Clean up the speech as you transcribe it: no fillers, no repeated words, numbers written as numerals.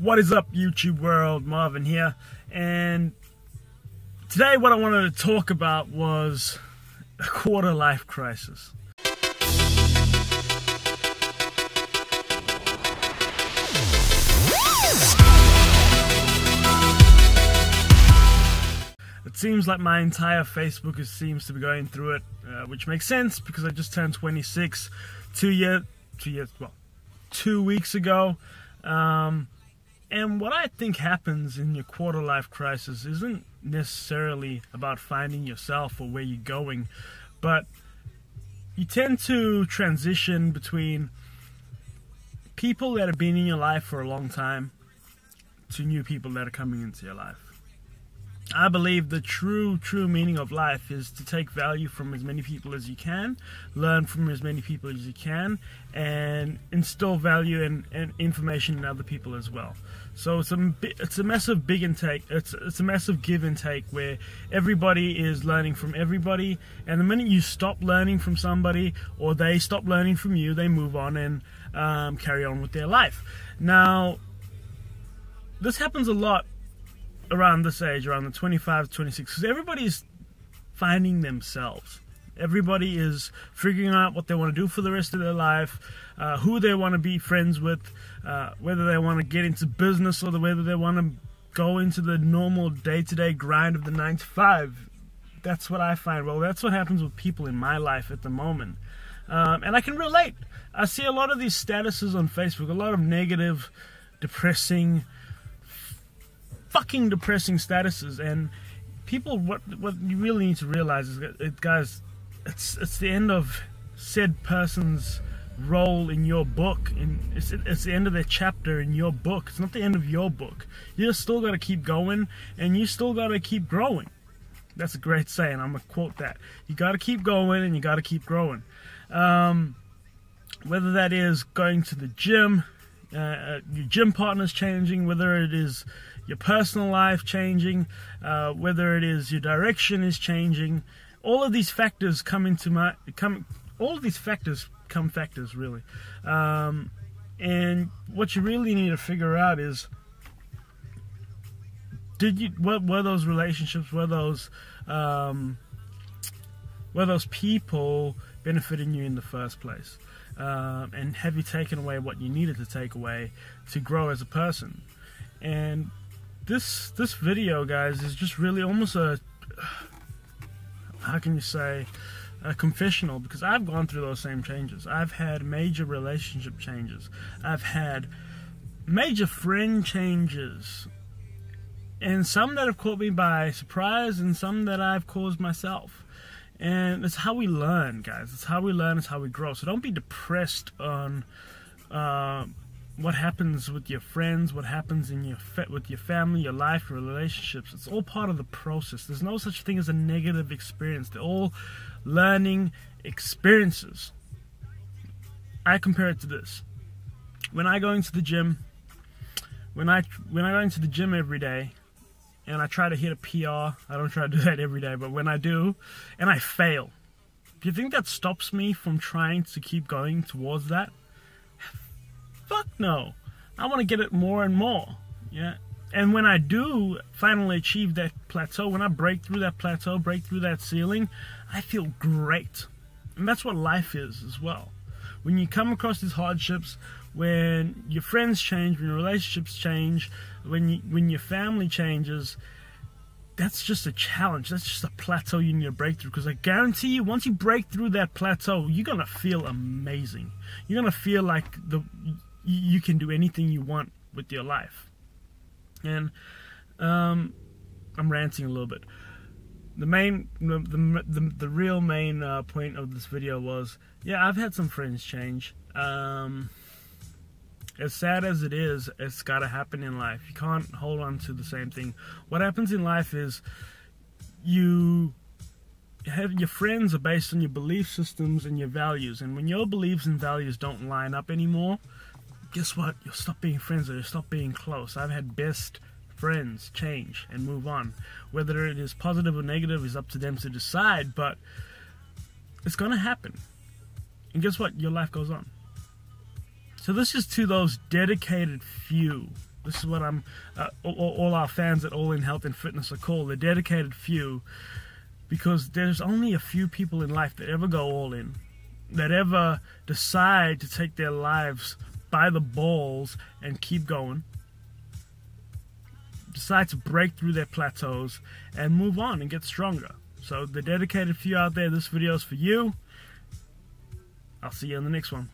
What is up, YouTube world? Marvin here, and today what I wanted to talk about was a quarter life crisis. It seems like my entire Facebook seems to be going through it, which makes sense because I just turned 26 2 weeks ago. And what I think happens in your quarter life crisis isn't necessarily about finding yourself or where you're going, but you tend to transition between people that have been in your life for a long time to new people that are coming into your life. I believe the true meaning of life is to take value from as many people as you can, learn from as many people as you can, and instill value and information in other people as well. So it's a massive big intake. It's a massive give and take where everybody is learning from everybody, and the minute you stop learning from somebody or they stop learning from you, they move on and carry on with their life. Now, this happens a lot around this age, around the 25 to 26, because everybody's finding themselves. Everybody is figuring out what they want to do for the rest of their life, who they want to be friends with, whether they want to get into business or whether they want to go into the normal day-to-day grind of the 9 to 5. That's what I find. Well, that's what happens with people in my life at the moment. And I can relate. I see a lot of these statuses on Facebook, a lot of negative, depressing statuses, and people, what you really need to realize is that, guys, it's the end of said person's role in your book, and it's the end of their chapter in your book. It's not the end of your book. You still got to keep going, and you still got to keep growing. That's a great saying. I'm gonna quote that. You got to keep going, and you got to keep growing. Whether that is going to the gym, your gym partner's changing, whether it is your personal life changing, whether it is your direction is changing, all of these factors come factors really. And what you really need to figure out is, what were those relationships, were those people benefiting you in the first place? And have you taken away what you needed to take away to grow as a person? And this video, guys, is just really almost a, how can you say, a confessional, because I've gone through those same changes. I've had major relationship changes. I've had major friend changes, and some that have caught me by surprise, and some that I've caused myself. And it's how we learn, guys. It's how we learn. It's how we grow. So don't be depressed on what happens with your friends, what happens in with your family, your life, your relationships. It's all part of the process. There's no such thing as a negative experience. They're all learning experiences. I compare it to this. When I go into the gym, when I go into the gym every day, and I try to hit a PR. I don't try to do that every day, but when I do, and I fail, do you think that stops me from trying to keep going towards that? Fuck no. I want to get it more and more. Yeah. And when I do finally achieve that plateau, when I break through that plateau, break through that ceiling, I feel great. And that's what life is as well. When you come across these hardships, when your friends change, when your relationships change, when your family changes, that's just a challenge. That's just a plateau you need to break through. Because I guarantee you, once you break through that plateau, you're going to feel amazing. You're going to feel like you can do anything you want with your life. And I'm ranting a little bit. The real main point of this video was, yeah, I've had some friends change. As sad as it is, it's got to happen in life. You can't hold on to the same thing. What happens in life is your friends are based on your belief systems and your values. And when your beliefs and values don't line up anymore, guess what? You'll stop being friends, or you'll stop being close. I've had best friends change and move on. Whether it is positive or negative is up to them to decide, but it's going to happen. And guess what? Your life goes on. So this is to those dedicated few This is what all our fans at All In Health and Fitness are called, the dedicated few, because there's only a few people in life that ever go all in, that ever decide to take their lives by the balls and keep going, decide to break through their plateaus and move on and get stronger. So the dedicated few out there, this video is for you. I'll see you in the next one.